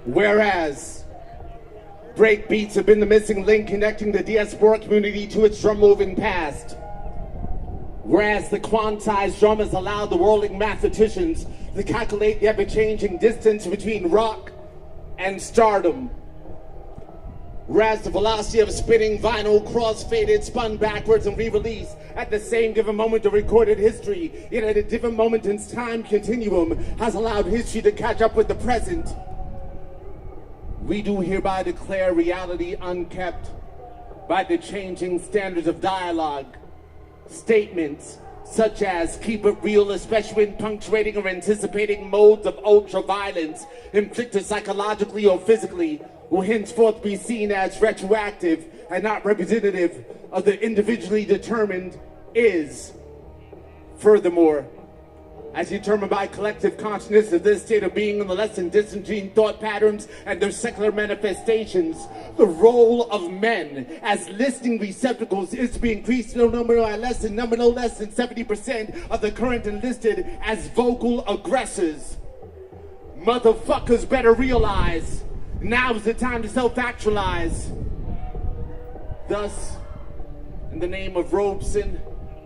Whereas break beats have been the missing link connecting the diaspora community to its drum-moving past. Whereas the quantized drum has allowed the whirling mathematicians to calculate the ever-changing distance between rock and stardom. Whereas the velocity of spinning vinyl cross-faded, spun backwards and re-released at the same given moment of recorded history, yet at a different moment in time continuum has allowed history to catch up with the present. We do hereby declare reality unkept by the changing standards of dialogue. Statements such as keep it real, especially when punctuating or anticipating modes of ultra-violence inflicted psychologically or physically, will henceforth be seen as retroactive and not representative of the individually determined is. Furthermore, as determined by collective consciousness of this state of being and the less than distant thought patterns and their secular manifestations, the role of men as listening receptacles is to be increased no less than 70% of the current enlisted as vocal aggressors. Motherfuckers better realize now's the time to self-actualize. Thus, in the name of Robeson,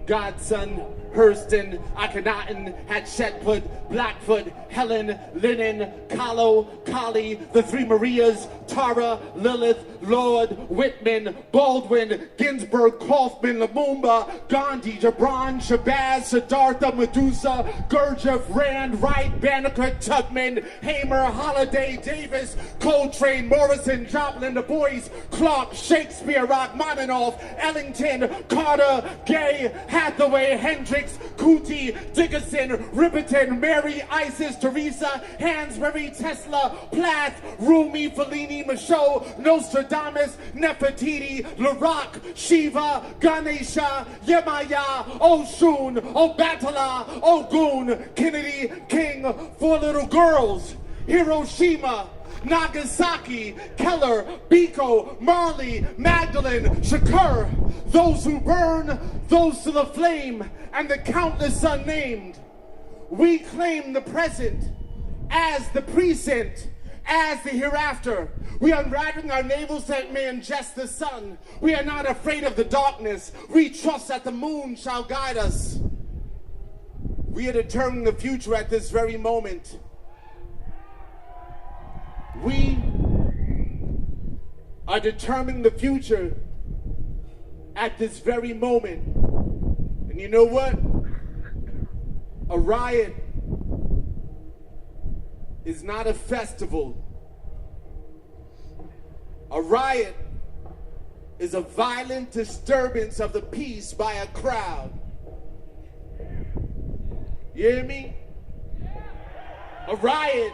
Godson, Hurston, Akhenaten, Hatshepsut, Blackfoot, Helen, Linen, Kahlo, Kali, the Three Marias, Tara, Lilith, Lord, Whitman, Baldwin, Ginsburg, Kaufman, Lumumba, Gandhi, Gibran, Shabazz, Siddhartha, Medusa, Gurdjieff, Rand, Wright, Banneker, Tubman, Hamer, Holiday, Davis, Coltrane, Morrison, Joplin, Du Bois, Clark, Shakespeare, Rachmaninoff, Ellington, Carter, Gay, Hathaway, Hendricks, Cootie, Dickerson, Ripperton, Mary, Isis, Teresa, Hansberry, Tesla, Plath, Rumi, Fellini, Michaud, Nostradamus, Nefertiti, Laroque, Shiva, Ganesha, Yemaya, Oshun, Obatala, Ogun, Kennedy, King, Four Little Girls, Hiroshima, Nagasaki, Keller, Biko, Marley, Magdalene, Shakur, those who burn, those to the flame, and the countless unnamed. We claim the present as the present, as the hereafter. We are unwrapping our navels that may ingest the sun. We are not afraid of the darkness. We trust that the moon shall guide us. We are determining the future at this very moment. We are determining the future at this very moment. And you know what? A riot is not a festival. A riot is a violent disturbance of the peace by a crowd. You hear me? A riot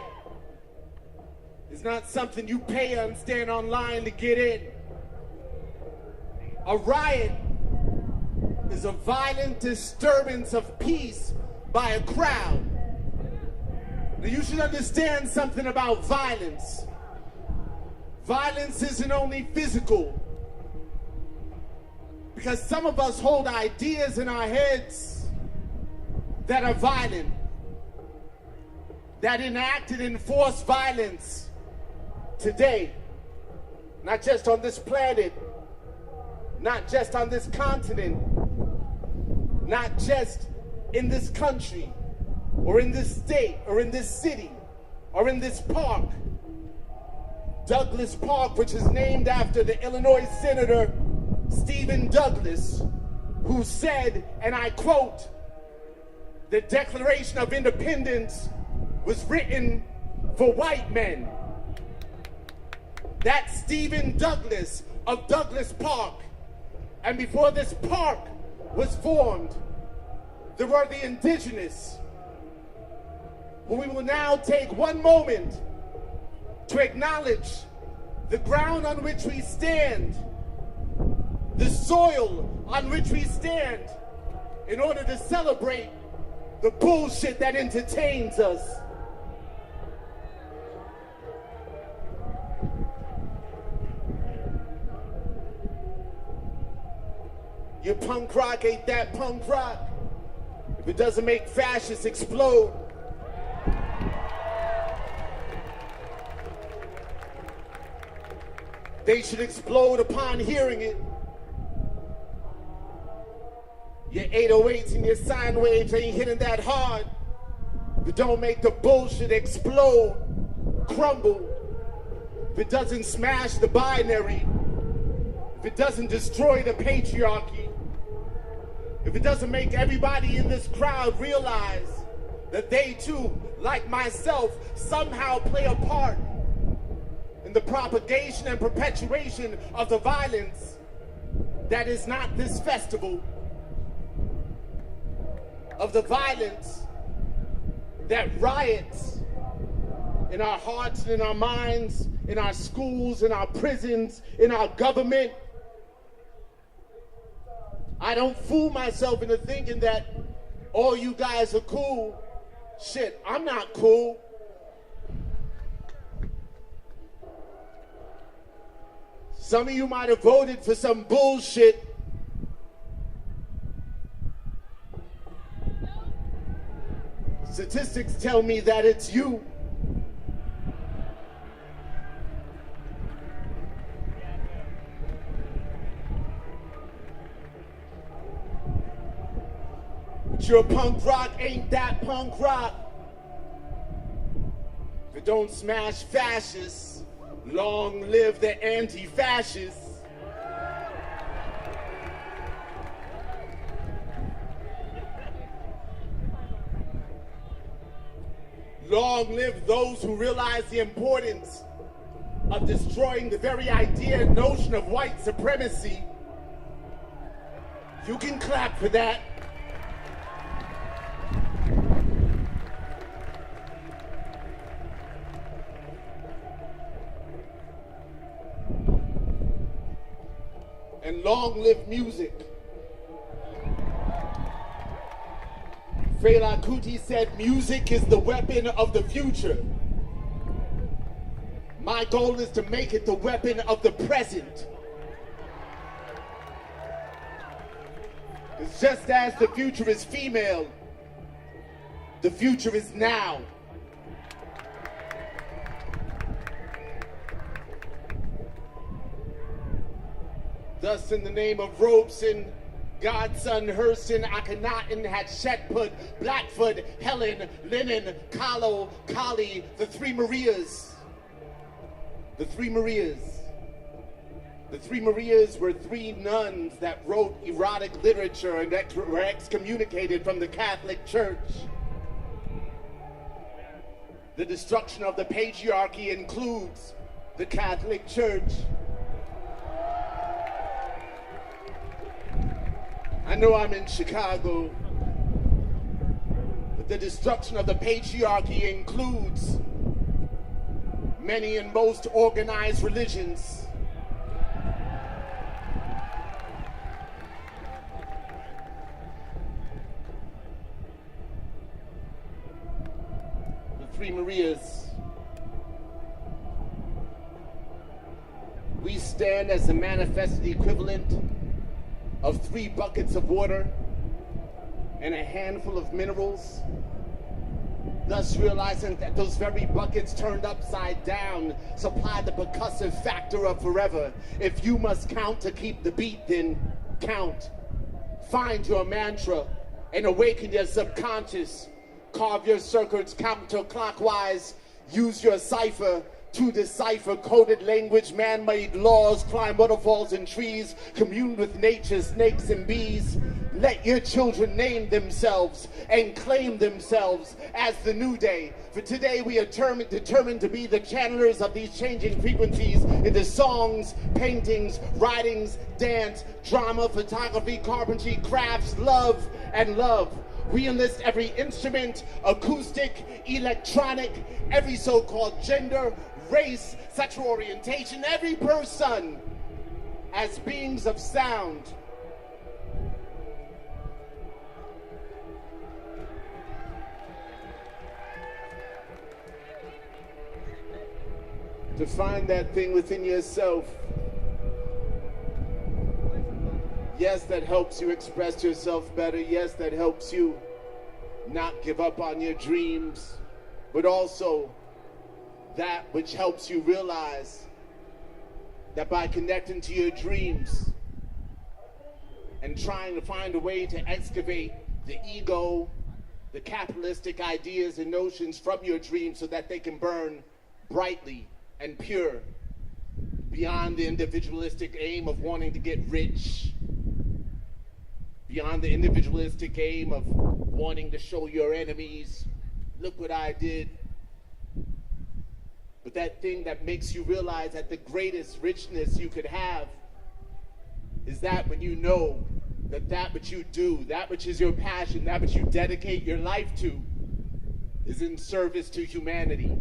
is not something you pay and stand online to get in. A riot is a violent disturbance of peace by a crowd. Now you should understand something about violence. Violence isn't only physical. Because some of us hold ideas in our heads that are violent, that enact and enforce violence today, not just on this planet, not just on this continent, not just in this country, or in this state, or in this city, or in this park. Douglas Park, which is named after the Illinois Senator Stephen Douglas, who said, and I quote, "The Declaration of Independence was written for white men." That's Stephen Douglas of Douglas Park. And before this park was formed, there were the indigenous, who we will now take one moment to acknowledge the ground on which we stand, the soil on which we stand, in order to celebrate the bullshit that entertains us. Your punk rock ain't that punk rock if it doesn't make fascists explode. They should explode upon hearing it. Your 808s and your sine waves ain't hitting that hard. But don't make the bullshit explode, crumble. If it doesn't smash the binary, if it doesn't destroy the patriarchy, if it doesn't make everybody in this crowd realize that they too, like myself, somehow play a part in the propagation and perpetuation of the violence that is not this festival, of the violence that riots in our hearts and in our minds, in our schools, in our prisons, in our government. I don't fool myself into thinking that all you guys are cool. Shit, I'm not cool. Some of you might have voted for some bullshit. Statistics tell me that it's you. But your punk rock ain't that punk rock. If it don't smash fascists, long live the anti-fascists. Long live those who realize the importance of destroying the very idea and notion of white supremacy. You can clap for that. And long live music. Fela Kuti said, music is the weapon of the future. My goal is to make it the weapon of the present. It's just as the future is female, the future is now. Thus, in the name of Robeson, Godson, Hurston, Akhenaten, Hatshepsut, Blackfoot, Helen, Linen, Kalo, Kali, the Three Marias. The Three Marias. The Three Marias were three nuns that wrote erotic literature and were excommunicated from the Catholic Church. The destruction of the patriarchy includes the Catholic Church. I know I'm in Chicago, but the destruction of the patriarchy includes many and most organized religions. The Three Marias. We stand as the manifested equivalent of 3 buckets of water and a handful of minerals, thus realizing that those very buckets turned upside down supply the percussive factor of forever. If you must count to keep the beat, then count. Find your mantra and awaken your subconscious. Carve your circuits counterclockwise. Use your cipher to decipher coded language, man-made laws, climb waterfalls and trees, commune with nature, snakes and bees. Let your children name themselves and claim themselves as the new day. For today we are determined to be the channelers of these changing frequencies into songs, paintings, writings, dance, drama, photography, carpentry, crafts, love, and love. We enlist every instrument, acoustic, electronic, every so-called gender, race, sexual orientation, every person as beings of sound. To find that thing within yourself. Yes, that helps you express yourself better. Yes, that helps you not give up on your dreams, but also that which helps you realize that by connecting to your dreams and trying to find a way to excavate the ego, the capitalistic ideas and notions from your dreams so that they can burn brightly and pure beyond the individualistic aim of wanting to get rich, beyond the individualistic aim of wanting to show your enemies, look what I did. But that thing that makes you realize that the greatest richness you could have is that when you know that that which you do, that which is your passion, that which you dedicate your life to, is in service to humanity.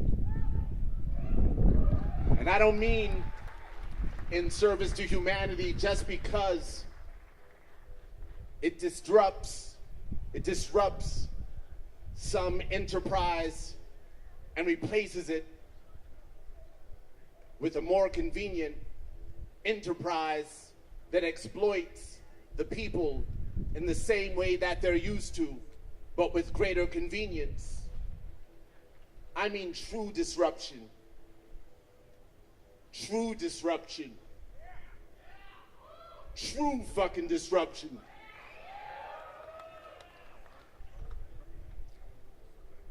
And I don't mean in service to humanity just because it disrupts some enterprise and replaces it with a more convenient enterprise that exploits the people in the same way that they're used to, but with greater convenience. I mean true disruption. True disruption. True fucking disruption.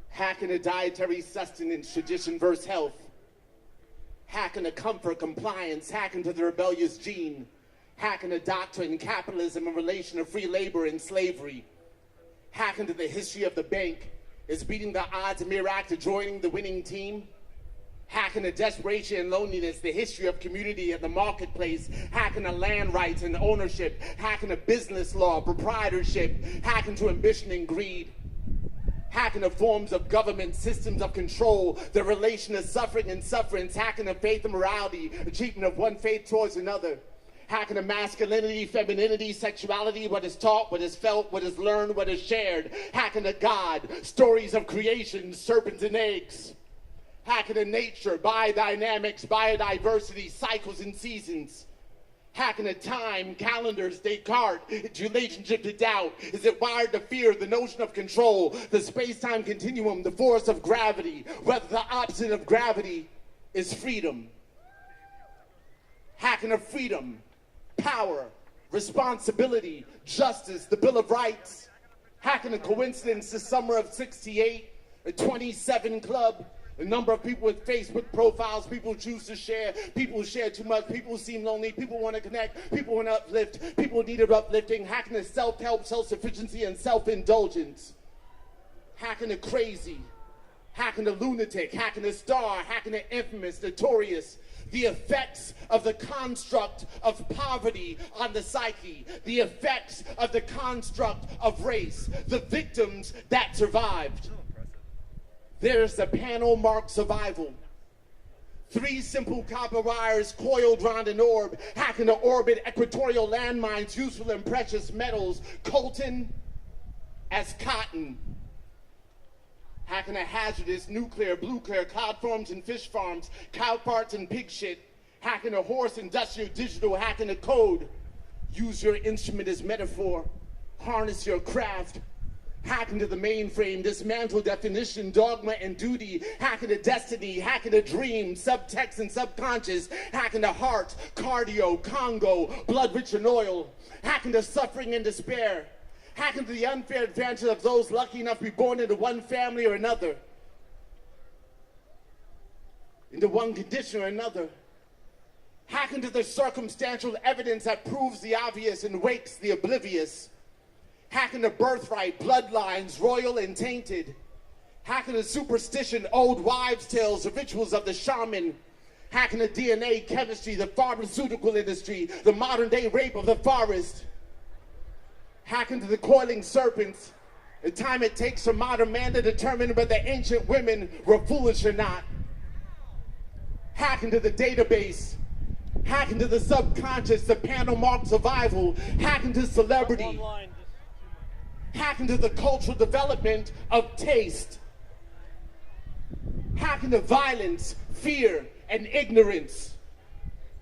Hacking a dietary sustenance, tradition versus health. Hacking a comfort, compliance, hacking to the rebellious gene. Hacking a doctrine, capitalism in relation to free labor and slavery. Hacking to the history of the bank is beating the odds a mere act of joining the winning team. Hacking to desperation and loneliness, the history of community and the marketplace. Hacking to land rights and ownership. Hacking to business law, proprietorship. Hacking to ambition and greed. Hacking to forms of government, systems of control, the relation of suffering and sufferance. Hacking to faith and morality, achievement of one faith towards another. Hacking to masculinity, femininity, sexuality, what is taught, what is felt, what is learned, what is shared. Hacking to God, stories of creation, serpents and eggs. Hacking to nature, biodynamics, biodiversity, cycles and seasons. Hacking to time, calendars, Descartes, its relationship to doubt. Is it wired to fear, the notion of control, the space-time continuum, the force of gravity, whether the opposite of gravity is freedom. Hacking to freedom, power, responsibility, justice, the Bill of Rights. Hacking to coincidence, the summer of '68, a 27 club. A number of people with Facebook profiles, people choose to share, people share too much, people seem lonely, people want to connect, people want to uplift, people need uplifting, hacking to self-help, self-sufficiency, and self-indulgence. Hacking to crazy, hacking to lunatic, hacking to star, hacking to infamous, notorious. The effects of the construct of poverty on the psyche, the effects of the construct of race, the victims that survived. There's the panel marked survival. 3 simple copper wires coiled round an orb, hacking to orbit equatorial landmines, useful and precious metals, coltan as cotton. Hacking to hazardous nuclear, blue clear, cloud farms and fish farms, cow farts and pig shit. Hacking to horse, industrial, digital, hacking to code. Use your instrument as metaphor. Harness your craft. Hacking to the mainframe, dismantle definition, dogma and duty, hacking to destiny, hacking to dream, subtext and subconscious, hacking to heart, cardio, Congo, blood rich in oil, hacking to suffering and despair, hacking to the unfair advantage of those lucky enough to be born into one family or another, into one condition or another, hacking to the circumstantial evidence that proves the obvious and wakes the oblivious, hacking to birthright, bloodlines, royal and tainted. Hacking to superstition, old wives' tales, the rituals of the shaman. Hacking to DNA, chemistry, the pharmaceutical industry, the modern day rape of the forest. Hacking to the coiling serpents, the time it takes for modern man to determine whether ancient women were foolish or not. Hacking to the database. Hacking to the subconscious, the panel marked survival. Hacking to celebrity. Hacking to the cultural development of taste. Hacking to violence, fear, and ignorance.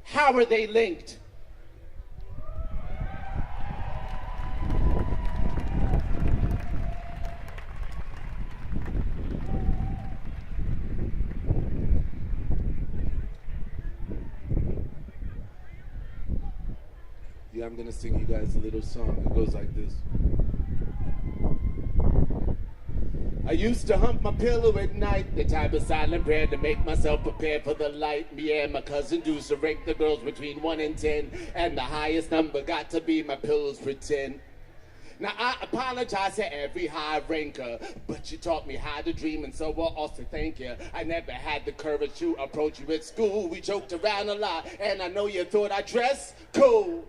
How are they linked? I'm gonna sing you guys a little song. It goes like this. I used to hump my pillow at night, the type of silent prayer to make myself prepared for the light. Me and my cousin Deuce to rank the girls between 1 and 10, and the highest number got to be my pillows pretend. Now I apologize to every high ranker, but you taught me how to dream, and so I'll also thank you. I never had the courage to approach you at school. We joked around a lot, and I know you thought I dressed cool,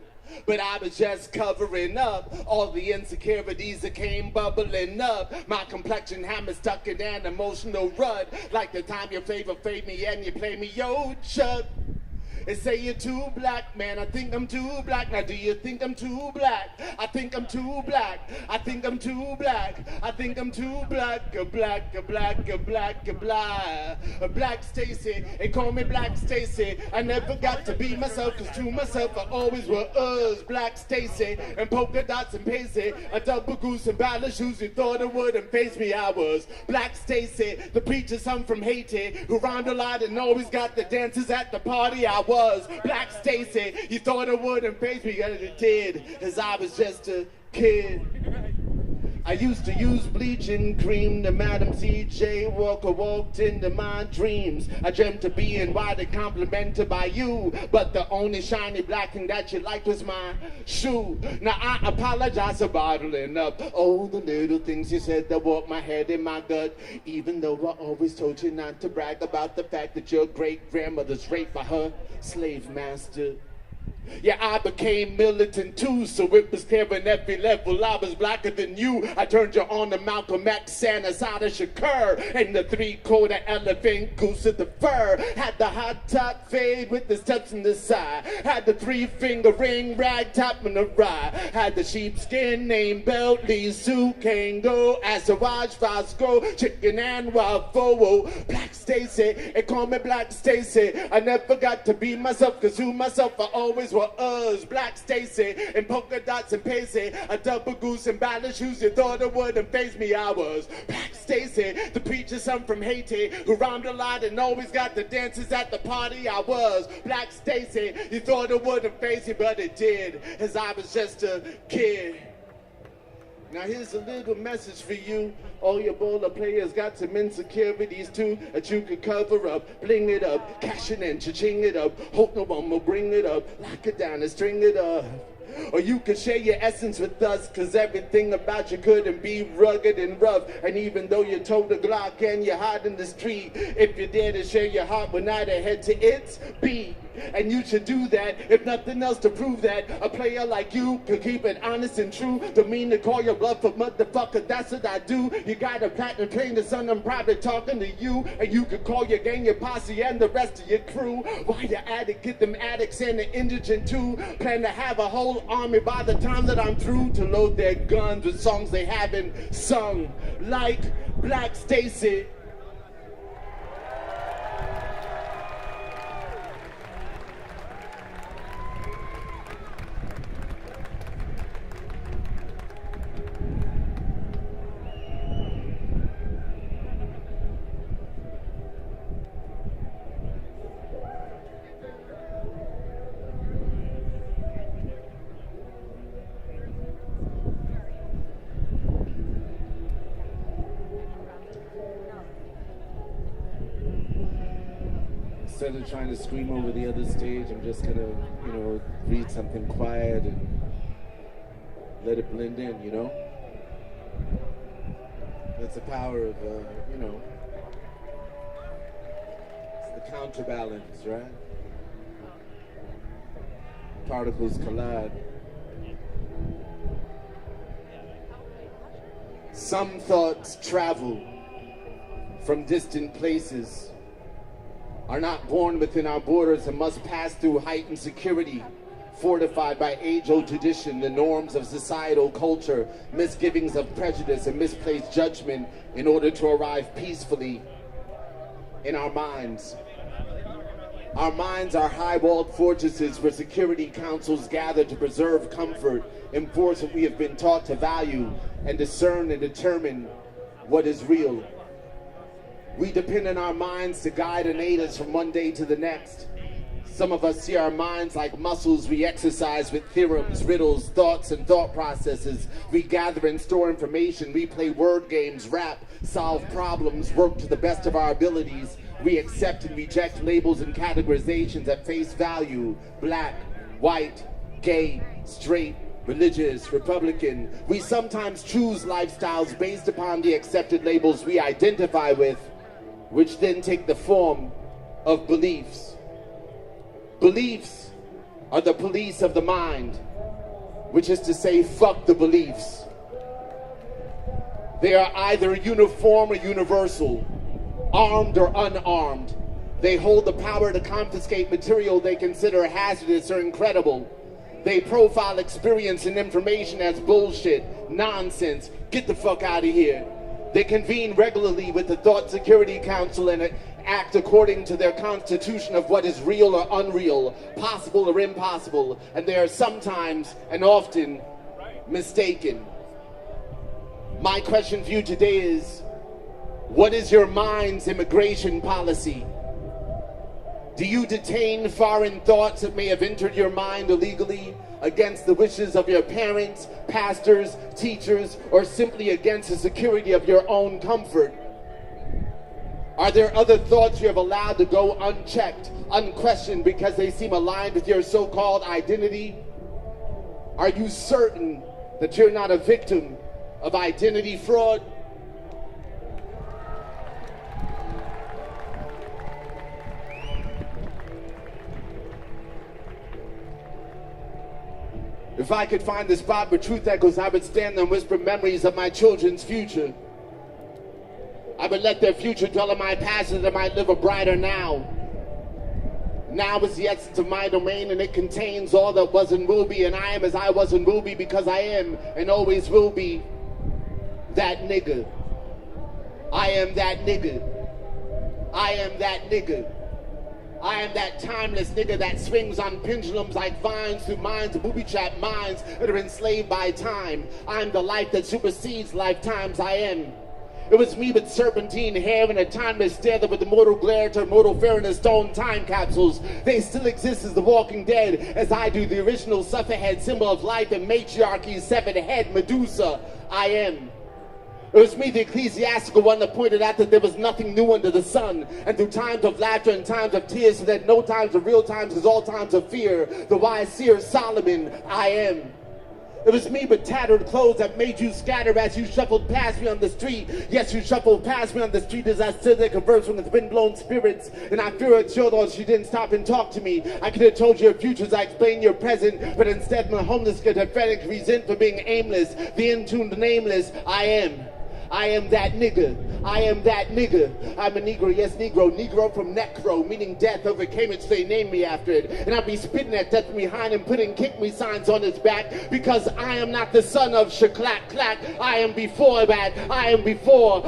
but I was just covering up all the insecurities that came bubbling up. My complexion had me stuck in an emotional rut, like the time your favorite fade me and you play me yo Chuck. They say you're too black, man, I think I'm too black. Now do you think I'm too black? I think I'm too black. I think I'm too black. I think I'm too black. A black, a black, a black, a black. A Black Stacey, they call me Black Stacey. I never got to be myself, cause to myself I always was Black Stacey. And polka dots and paisley, a double goose and ballet shoes. You thought it wouldn't face me, I was Black Stacey, the preacher son from Haiti, who rhymed a lot and always got the dances at the party. I was Black Stacey. You thought it wouldn't face me, but it did, cause I was just a kid. I used to use bleaching cream. The Madam C.J. Walker walked into my dreams. I dreamt of being white and complimented by you, but the only shiny black thing that you liked was my shoe. Now I apologize for bottling up all the little things you said that warped my head and my gut, even though I always told you not to brag about the fact that your great-grandmother's raped by her slave master. Yeah, I became militant too, so it was clear on every level I was blacker than you. I turned you on to Malcolm X and Asada Shakur, and the three-quarter elephant goose of the fur. Had the hot top fade with the steps in the side. Had the three-finger ring rag top in the ride. Had the sheepskin name belt, Lee Sue Kango, as a watch Fosco, chicken and waffle. Black Stacey, they call me Black Stacey. I never got to be myself, cause who myself I always were us. Black Stacey, and polka dots and paisley, a double goose and ballet shoes. You thought it wouldn't face me, I was Black Stacey, the preacher son from Haiti, who rhymed a lot and always got the dances at the party. I was Black Stacey. You thought it wouldn't face you, but it did, as I was just a kid. Now here's a little message for you. All your bowler players got some insecurities too that you could cover up. Bling it up, cash it in, cha-ching it up. Hope no one will bring it up. Lock it down and string it up. Or you could share your essence with us, cause everything about you couldn't be rugged and rough. And even though you told the Glock and you hide in the street, if you dare to share your heart when I head to its beat. And you should do that, if nothing else, to prove that a player like you can keep it honest and true. Don't mean to call your bluff, but motherfucker, that's what I do. You got a platinum train, the son, I'm probably talking to you. And you could call your gang, your posse, and the rest of your crew. While you're at it, get them addicts and the indigent too. Plan to have a whole army by the time that I'm through, to load their guns with songs they haven't sung, like Black Stacey. Instead of trying to scream over the other stage, I'm just gonna, read something quiet and let it blend in, That's the power of, it's the counterbalance, right? Particles collide. Some thoughts travel from distant places, are not born within our borders, and must pass through heightened security, fortified by age-old tradition, the norms of societal culture, misgivings of prejudice, and misplaced judgment, in order to arrive peacefully in our minds. Our minds are high-walled fortresses where security councils gather to preserve comfort, enforce what we have been taught to value, and discern and determine what is real. We depend on our minds to guide and aid us from one day to the next. Some of us see our minds like muscles we exercise with theorems, riddles, thoughts, and thought processes. We gather and store information. We play word games, rap, solve problems, work to the best of our abilities. We accept and reject labels and categorizations at face value. Black, white, gay, straight, religious, Republican. We sometimes choose lifestyles based upon the accepted labels we identify with, which then take the form of beliefs. Beliefs are the police of the mind, which is to say, fuck the beliefs. They are either uniform or universal, armed or unarmed. They hold the power to confiscate material they consider hazardous or incredible. They profile experience and information as bullshit, nonsense, get the fuck out of here. They convene regularly with the Thought Security Council and act according to their constitution of what is real or unreal, possible or impossible, and they are sometimes and often mistaken. My question for you today is, what is your mind's immigration policy? Do you detain foreign thoughts that may have entered your mind illegally against the wishes of your parents, pastors, teachers, or simply against the security of your own comfort? Are there other thoughts you have allowed to go unchecked, unquestioned because they seem aligned with your so-called identity? Are you certain that you're not a victim of identity fraud? If I could find the spot where truth echoes, I would stand and whisper memories of my children's future. I would let their future dwell in my past so that I might live a brighter now. Now is the essence of my domain, and it contains all that was and will be, and I am as I was and will be because I am and always will be that nigga. I am that nigga. I am that nigga. I am that timeless nigga that swings on pendulums like vines through minds of booby-trapped minds that are enslaved by time. I am the life that supersedes lifetimes. I am. It was me with serpentine hair and a timeless stare that with the mortal glare to mortal fare in the stone time capsules. They still exist as the walking dead, as I do, the original sufferhead, symbol of life and matriarchy's severed head, Medusa. I am. It was me, the ecclesiastical one, that pointed out that there was nothing new under the sun. And through times of laughter and times of tears, so that no times are real times is all times of fear. The wise seer Solomon, I am. It was me with tattered clothes that made you scatter as you shuffled past me on the street. Yes, you shuffled past me on the street as I stood there conversing with wind-blown spirits. And I fear it showed all she didn't stop and talk to me. I could have told you your futures, I explained your present. But instead my homeless get pathetic resent for being aimless. The in-tuned nameless, I am. I am that nigga. I am that nigga. I'm a Negro, yes, Negro. Negro from necro, meaning death overcame it, so they named me after it. And I'll be spitting at death behind and putting kick me signs on his back because I am not the son of shaklack clack. I am before that. I am before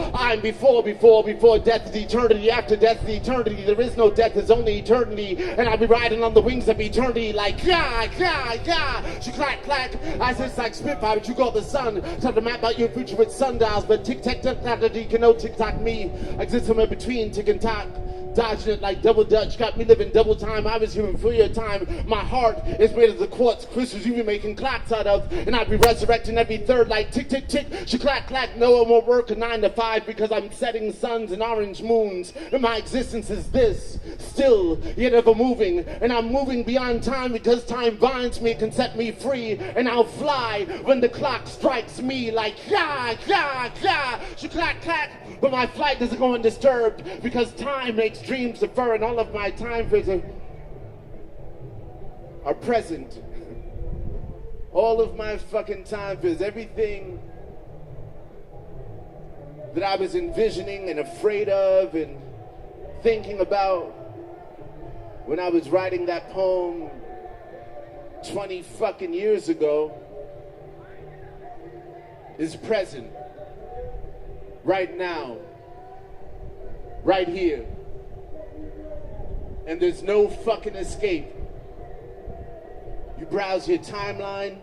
death is eternity. After death is eternity. There is no death, there's only eternity. And I'll be riding on the wings of eternity like shaklack clack. I just like spitfire, but you call the sun. Try to map out your future with sundials, but tic-tac, can no tic-tac me. I exist somewhere between tick and tock. Dodging it like double dutch, got me living double time. I was here before your time. My heart is made of the quartz crystals you be making clocks out of, and I'd be resurrecting every third like tick tick tick, clack clack. No more work a 9 to 5 because I'm setting suns and orange moons, and my existence is this, still yet ever moving, and I'm moving beyond time because time binds me, can set me free, and I'll fly when the clock strikes me like clack clack. But my flight doesn't go undisturbed because time makes dreams defer, and all of my time frames are present. All of my fucking time frames, everything that I was envisioning and afraid of and thinking about when I was writing that poem 20 fucking years ago is present. Right now, right here, and there's no fucking escape. You browse your timeline,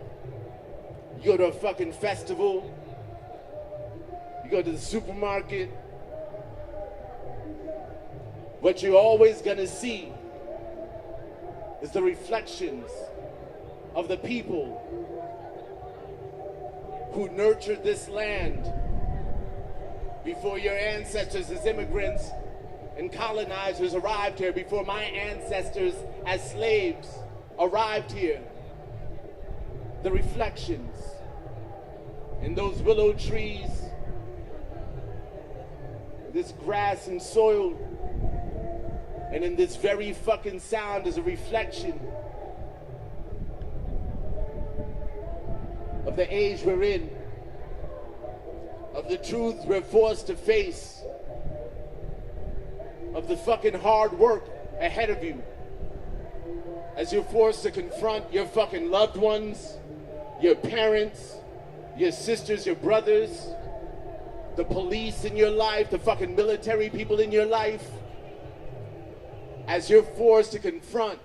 you go to a fucking festival, you go to the supermarket. What you're always gonna see is the reflections of the people who nurtured this land before your ancestors as immigrants and colonizers arrived here, before my ancestors as slaves arrived here. The reflections in those willow trees, this grass and soil, and in this very fucking sound is a reflection of the age we're in, of the truths we're forced to face, of the fucking hard work ahead of you, as you're forced to confront your fucking loved ones, your parents, your sisters, your brothers, the police in your life, the fucking military people in your life, as you're forced to confront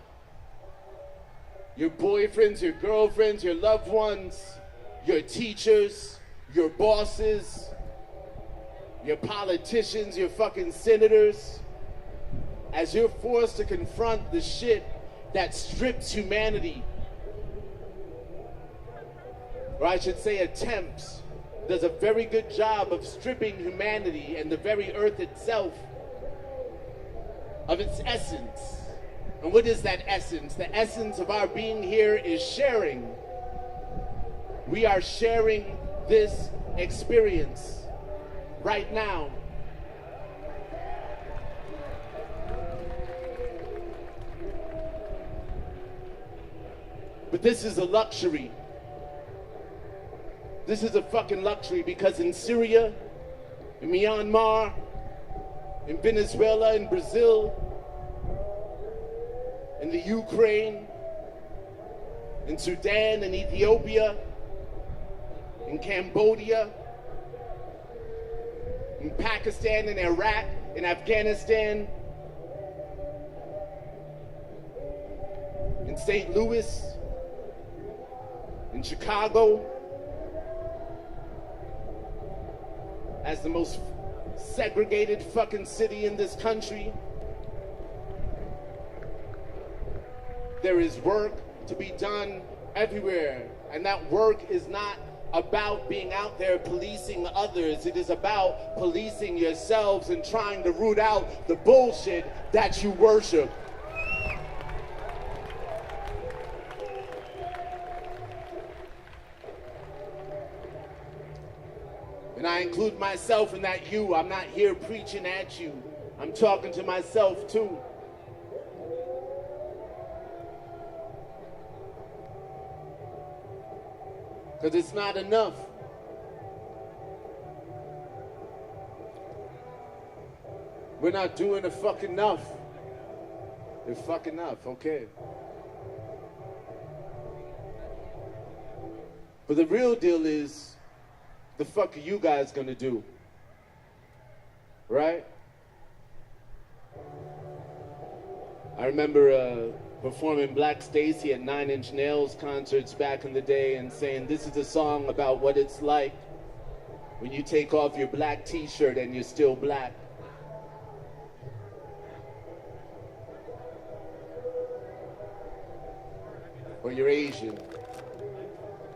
your boyfriends, your girlfriends, your loved ones, your teachers, your bosses, your politicians, your fucking senators, as you're forced to confront the shit that strips humanity, or I should say attempts, does a very good job of stripping humanity and the very earth itself of its essence. And what is that essence? The essence of our being here is sharing. We are sharing this experience right now. But this is a luxury. This is a fucking luxury, because in Syria, in Myanmar, in Venezuela, in Brazil, in the Ukraine, in Sudan, in Ethiopia, in Cambodia, in Pakistan, in Iraq, in Afghanistan, in St. Louis, in Chicago, as the most segregated fucking city in this country, there is work to be done everywhere. And that work is not about being out there policing others. It is about policing yourselves and trying to root out the bullshit that you worship. And I include myself in that you. I'm not here preaching at you. I'm talking to myself too. Because it's not enough. We're not doing the fuck enough. It's fuck enough, okay. But the real deal is, the fuck are you guys gonna do? Right? I remember performing Black Stacey at 9 Inch Nails concerts back in the day and saying, this is a song about what it's like when you take off your black t-shirt and you're still black. Or you're Asian.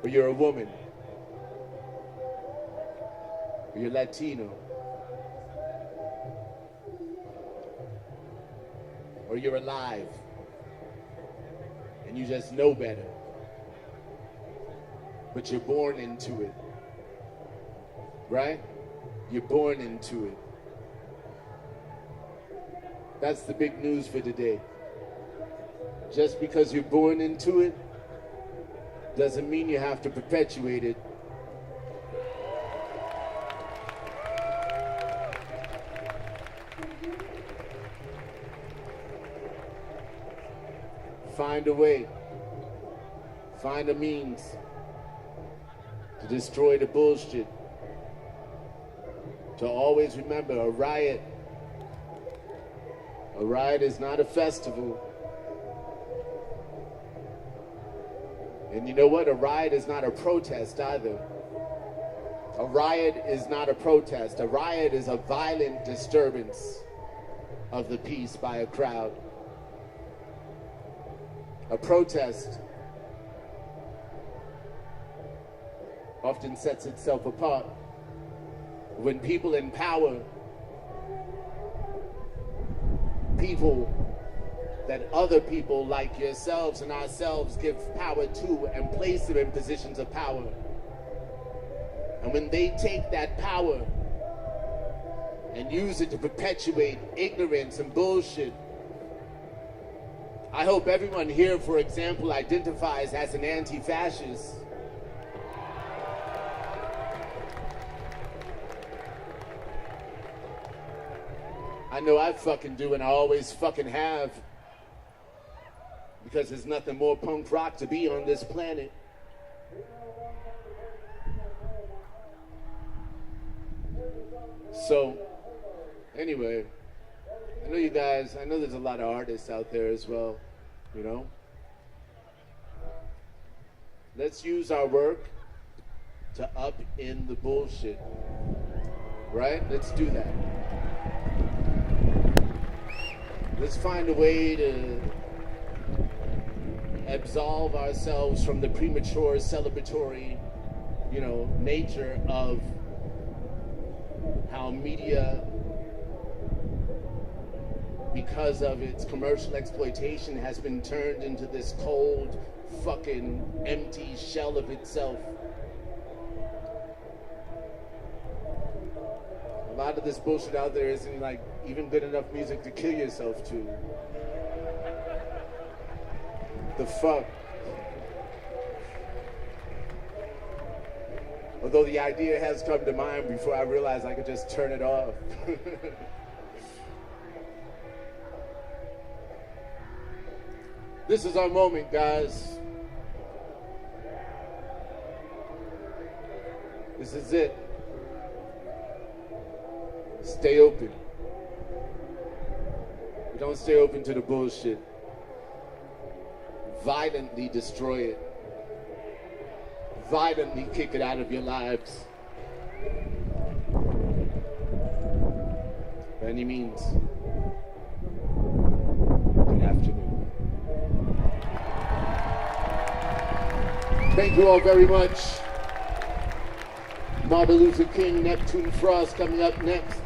Or you're a woman. Or you're Latino. Or you're alive. And you just know better. But you're born into it. Right? You're born into it. That's the big news for today. Just because you're born into it doesn't mean you have to perpetuate it. Find a way, find a means to destroy the bullshit. To always remember, a riot is not a festival. And you know what? A riot is not a protest either. A riot is not a protest. A riot is a violent disturbance of the peace by a crowd. A protest often sets itself apart when people in power, people that other people like yourselves and ourselves give power to and place them in positions of power. And when they take that power and use it to perpetuate ignorance and bullshit, I hope everyone here, for example, identifies as an anti-fascist. I know I fucking do, and I always fucking have, because there's nothing more punk rock to be on this planet. So, anyway, I know you guys, I know there's a lot of artists out there as well, you know? Let's use our work to up in the bullshit, right? Let's do that. Let's find a way to absolve ourselves from the premature celebratory, you know, nature of how media, because of its commercial exploitation, has been turned into this cold, fucking empty shell of itself. A lot of this bullshit out there isn't like even good enough music to kill yourself to. The fuck? Although the idea has come to mind before I realized I could just turn it off. This is our moment, guys. This is it. Stay open. But don't stay open to the bullshit. Violently destroy it. Violently kick it out of your lives. By any means. Good afternoon. Thank you all very much. Martin Luther King, Neptune Frost coming up next.